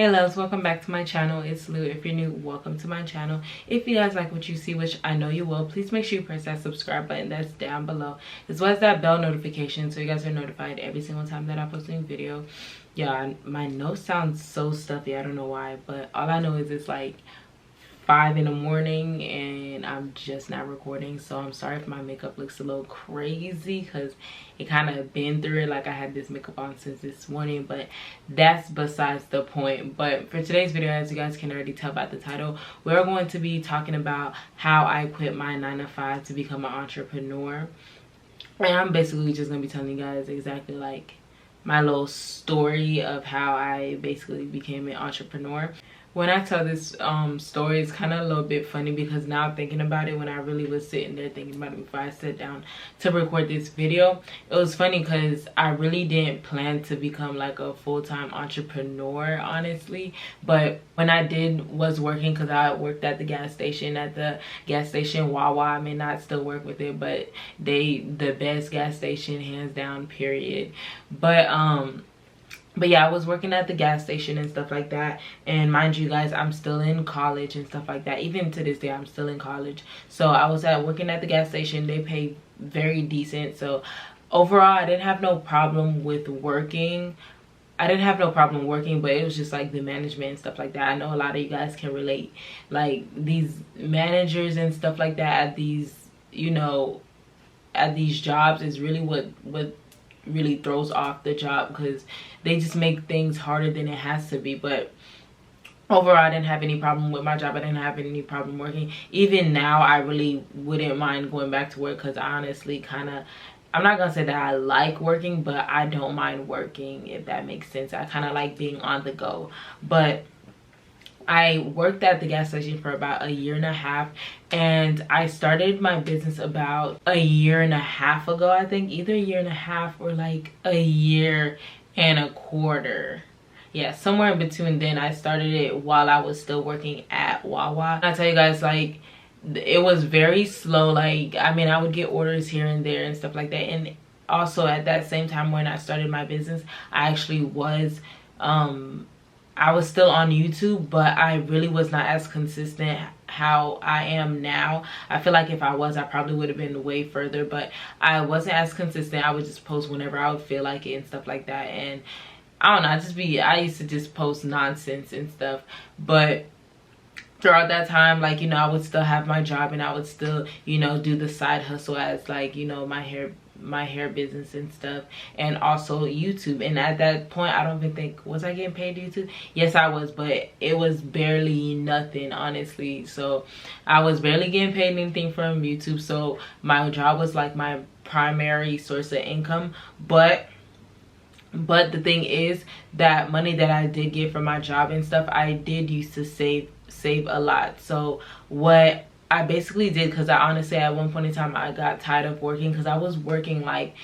Hey loves, welcome back to my channel. It's Lou. If you're new, welcome to my channel. If you guys like what you see, which I know you will, please make sure you press that subscribe button that's down below, as well as that bell notification so you guys are notified every single time that I post a new video. Yeah, my nose sounds so stuffy, I don't know why, but all I know is it's like 5 in the morning and I'm just not recording, so I'm sorry if my makeup looks a little crazy because it kind of been through it. Like, I had this makeup on since this morning, but that's besides the point. But for today's video, as you guys can already tell by the title, we're going to be talking about how I quit my 9-to-5 to become an entrepreneur. And I'm basically just gonna be telling you guys exactly like my little story of how I basically became an entrepreneur. When I tell this story, it's kind of a little bit funny because now thinking about it, when I really was sitting there thinking about it before I sat down to record this video, it was funny because I really didn't plan to become like a full-time entrepreneur, honestly. But when I was working, because I worked at the gas station Wawa. I may not still work with it, but the best gas station hands down, period. But yeah, I was working at the gas station and stuff like that. And mind you guys, I'm still in college and stuff like that. Even to this day, I'm still in college. So I was working at the gas station. They pay very decent. So overall, I didn't have no problem with working. But it was just like the management and stuff like that. I know a lot of you guys can relate. Like, these managers and stuff like that at these, at these jobs is really what really throws off the job, because they just make things harder than it has to be. But overall, I didn't have any problem with my job. I didn't have any problem working. Even now, I really wouldn't mind going back to work, because I honestly I'm not gonna say that I like working, but I don't mind working, if that makes sense. I kind of like being on the go. But I worked at the gas station for about 1.5 years, and I started my business about 1.5 years ago, I think. Either 1.5 years or like 1.25 years. Yeah, somewhere in between then. I started it while I was still working at Wawa. I tell you guys, like, it was very slow. Like, I mean, I would get orders here and there and stuff like that. And also at that same time when I started my business, I actually was I was still on YouTube, but I really was not as consistent how I am now. I feel like if I was, I probably would have been way further, but I wasn't as consistent. I would just post whenever I would feel like it and stuff like that. And I don't know, I used to just post nonsense and stuff. But throughout that time, like, I would still have my job, and I would still, do the side hustle as, like, my hair business and stuff, and also YouTube. And at that point, I don't even think, was I getting paid YouTube? Yes, I was, but it was barely nothing, honestly. So I was barely getting paid anything from YouTube. So my job was like my primary source of income. But the thing is, that money that I did get from my job and stuff, I did used to save a lot. So what I basically did, because I honestly, at one point in time, I got tired of working, because I was working like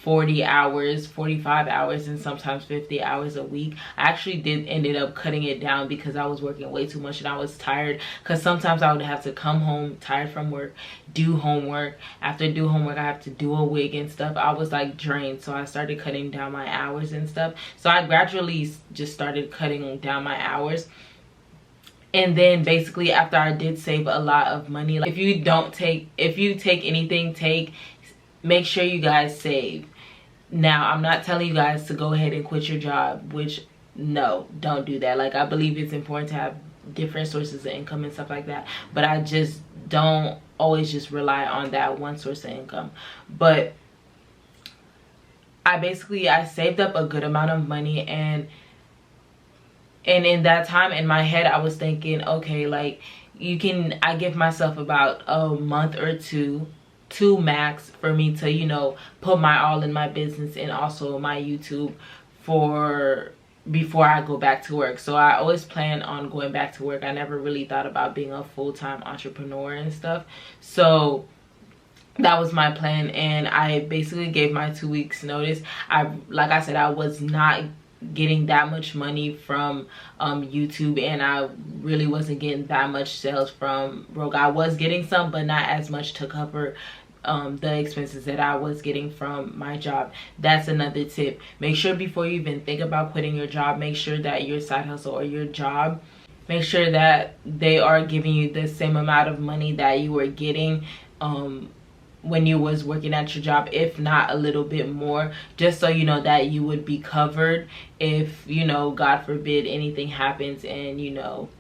40 hours, 45 hours, and sometimes 50 hours a week. I actually ended up cutting it down because I was working way too much and I was tired, because sometimes I would have to come home tired from work, do homework. After do homework, I have to do a wig and stuff. I was like drained, so I started cutting down my hours and stuff. So I gradually just started cutting down my hours. And then basically, after I did save a lot of money, like, if you take anything, make sure you guys save. Now, I'm not telling you guys to go ahead and quit your job, which, no, don't do that. Like, I believe it's important to have different sources of income and stuff like that, but I just don't always just rely on that one source of income. But I saved up a good amount of money, and in that time, in my head, I was thinking, okay, like, I give myself about a month or two max for me to, put my all in my business and also my YouTube before I go back to work. So I always plan on going back to work. I never really thought about being a full-time entrepreneur and stuff. So that was my plan, and I basically gave my 2 weeks notice. Like I said, I was not getting that much money from YouTube, and I really wasn't getting that much sales from Rogue. I was getting some, but not as much to cover the expenses that I was getting from my job. That's another tip. Make sure before you even think about quitting your job, make sure that your side hustle or your job, make sure that they are giving you the same amount of money that you were getting when you was working at your job, if not a little bit more, just so you know that you would be covered if, you know, God forbid anything happens, and you know,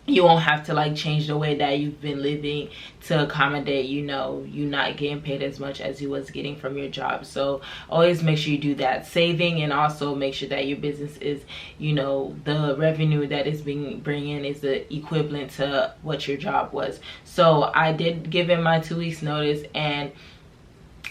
you won't have to like change the way that you've been living to accommodate, you know, you not getting paid as much as you was getting from your job. So always make sure you do that saving, and also make sure that your business is, you know, the revenue that is being bringing is the equivalent to what your job was. So I did give in my 2 weeks notice, and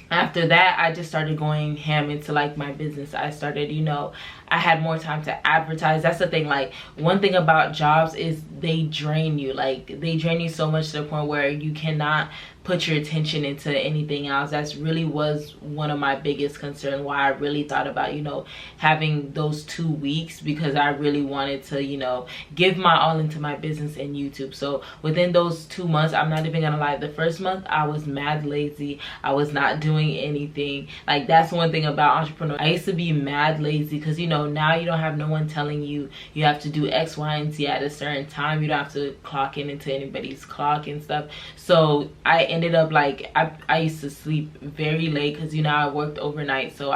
after that I just started going ham into like my business. I started, you know, I had more time to advertise. That's the thing, like one thing about jobs is they drain you. Like they drain you so much to the point where you cannot put your attention into anything else. That's really was one of my biggest concerns, why I really thought about, you know, having those 2 weeks, because I really wanted to, you know, give my all into my business and YouTube. So within those 2 months, I'm not even gonna lie, the first month I was mad lazy. I was not doing anything. Like that's one thing about entrepreneur. I used to be mad lazy because, you know, now you don't have no one telling you you have to do X, Y, and Z at a certain time. You don't have to clock in into anybody's clock and stuff. So I ended up like I used to sleep very late because, you know, I worked overnight. So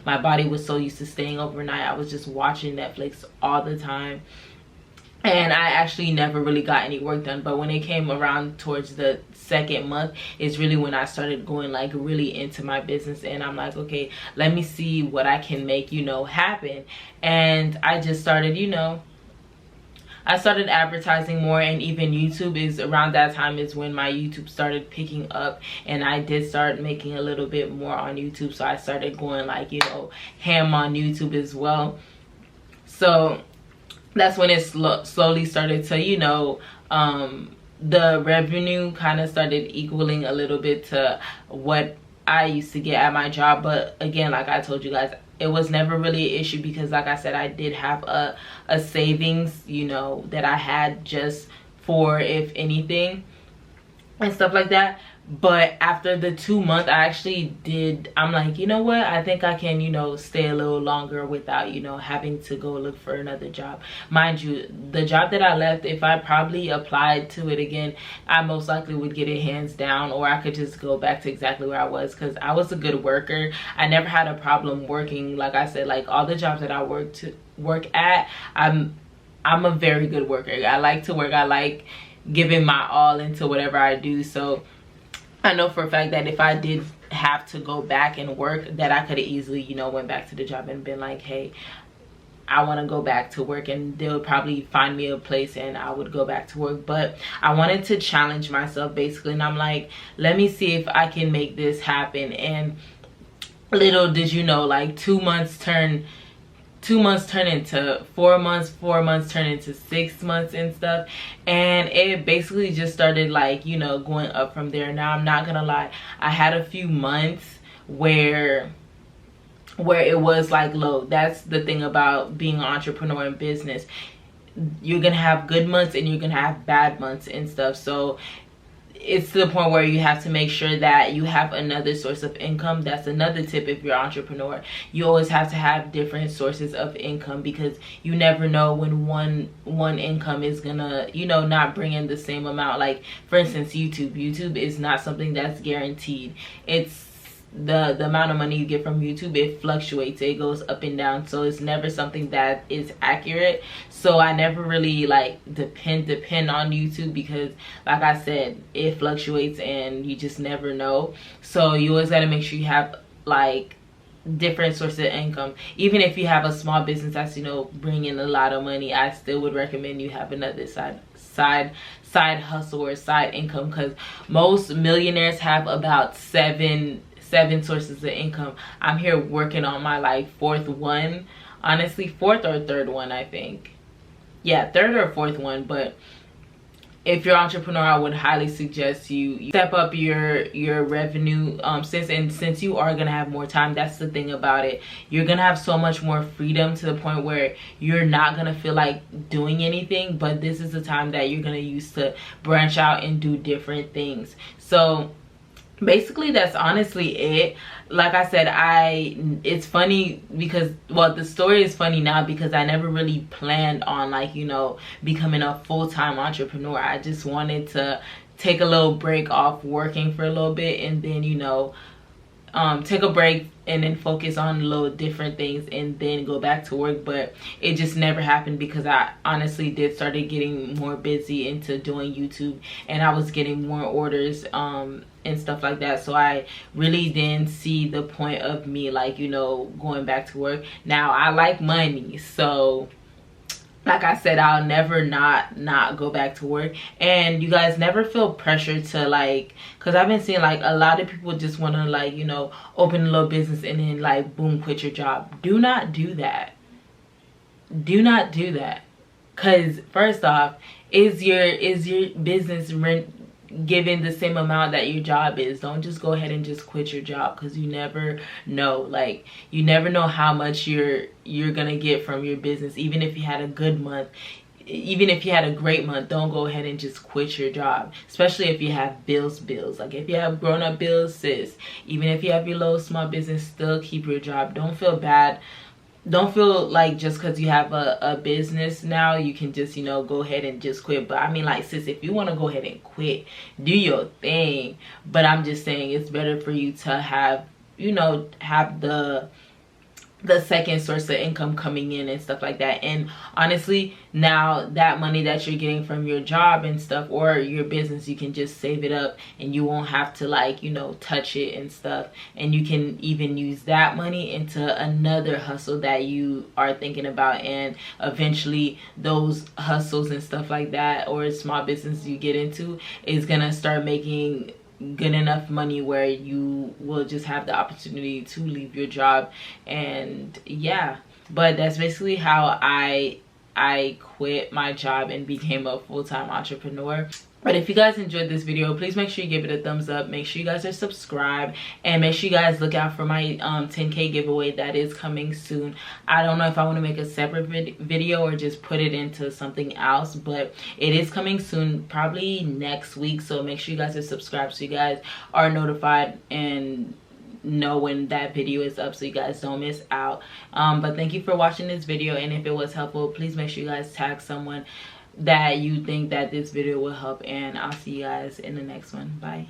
my body was so used to staying overnight. I was just watching Netflix all the time, and I actually never really got any work done. But when it came around towards the second month is really when I started going like really into my business, and I'm like, okay, let me see what I can make, you know, happen. And I just started, you know, I started advertising more, and even YouTube is around that time is when my YouTube started picking up, and I did start making a little bit more on YouTube. So I started going like, you know, ham on YouTube as well. So that's when it slowly started to, you know, the revenue kind of started equaling a little bit to what I used to get at my job. But again, like I told you guys, it was never really an issue because, like I said, I did have a savings, you know, that I had just for if anything and stuff like that. But after the 2 months, I actually did, I'm like, you know what, I think I can, you know, stay a little longer without, you know, having to go look for another job. Mind you, the job that I left, if I probably applied to it again, I most likely would get it hands down, or I could just go back to exactly where I was, because I was a good worker. I never had a problem working. Like I said, like all the jobs that I work at, I'm a very good worker. I like to work. I like giving my all into whatever I do. So I know for a fact that if I did have to go back and work, that I could have easily, you know, went back to the job and been like, hey, I want to go back to work, and they would probably find me a place and I would go back to work. But I wanted to challenge myself basically, and I'm like, let me see if I can make this happen. And little did you know, like 2 months turn into 4 months, 4 months turn into 6 months and stuff, and it basically just started like, you know, going up from there. Now I'm not gonna lie, I had a few months where it was like low. That's the thing about being an entrepreneur in business. You're gonna have good months and you're gonna have bad months and stuff. So it's to the point where you have to make sure that you have another source of income. That's another tip if you're an entrepreneur. You always have to have different sources of income, because you never know when one income is gonna, you know, not bring in the same amount. Like for instance, YouTube is not something that's guaranteed. It's the amount of money you get from YouTube, it fluctuates, it goes up and down, so it's never something that is accurate. So I never really like depend on YouTube, because like I said, it fluctuates and you just never know. So you always got to make sure you have like different sources of income. Even if you have a small business that's, you know, bringing a lot of money, I still would recommend you have another side hustle or side income, because most millionaires have about seven sources of income. I'm here working on my like fourth one, honestly, fourth or third one, I think. Yeah, third or fourth one. But if you're an entrepreneur, I would highly suggest you step up your revenue, since you are gonna have more time. That's the thing about it, you're gonna have so much more freedom to the point where you're not gonna feel like doing anything, but this is the time that you're gonna use to branch out and do different things. So basically that's honestly it. Like I said, it's funny because, well, the story is funny now because I never really planned on, like, you know, becoming a full-time entrepreneur. I just wanted to take a little break off working for a little bit, and then, you know, take a break and then focus on little different things and then go back to work. But it just never happened because I honestly started getting more busy into doing YouTube, and I was getting more orders and stuff like that. So I really didn't see the point of me, like, you know, going back to work. Now I like money, so like I said, I'll never not go back to work. And you guys never feel pressure to, like, because I've been seeing like a lot of people just want to, like, you know, open a little business and then like boom, quit your job. Do not do that. Do not do that. Because first off, is your business given the same amount that your job is? Don't just go ahead and just quit your job, because you never know. Like, you never know how much you're gonna get from your business. Even if you had a good month, even if you had a great month, don't go ahead and just quit your job, especially if you have bills. Like, if you have grown-up bills, sis, even if you have your little small business, still keep your job. Don't feel bad. Don't feel like just because you have a business now, you can just, you know, go ahead and just quit. But I mean, like, sis, if you want to go ahead and quit, do your thing. But I'm just saying it's better for you to have, you know, have the second source of income coming in and stuff like that. And honestly, now that money that you're getting from your job and stuff, or your business, you can just save it up and you won't have to, like, you know, touch it and stuff. And you can even use that money into another hustle that you are thinking about, and eventually those hustles and stuff like that, or small business you get into, is gonna start making good enough money where you will just have the opportunity to leave your job. And yeah, but that's basically how I quit my job and became a full-time entrepreneur. But if you guys enjoyed this video, please make sure you give it a thumbs up. Make sure you guys are subscribed, and make sure you guys look out for my 10K giveaway that is coming soon. I don't know if I want to make a separate video or just put it into something else, but it is coming soon, probably next week. So make sure you guys are subscribed so you guys are notified and know when that video is up, so you guys don't miss out. But thank you for watching this video, and if it was helpful, please make sure you guys tag someone that you think that this video will help, and I'll see you guys in the next one. Bye.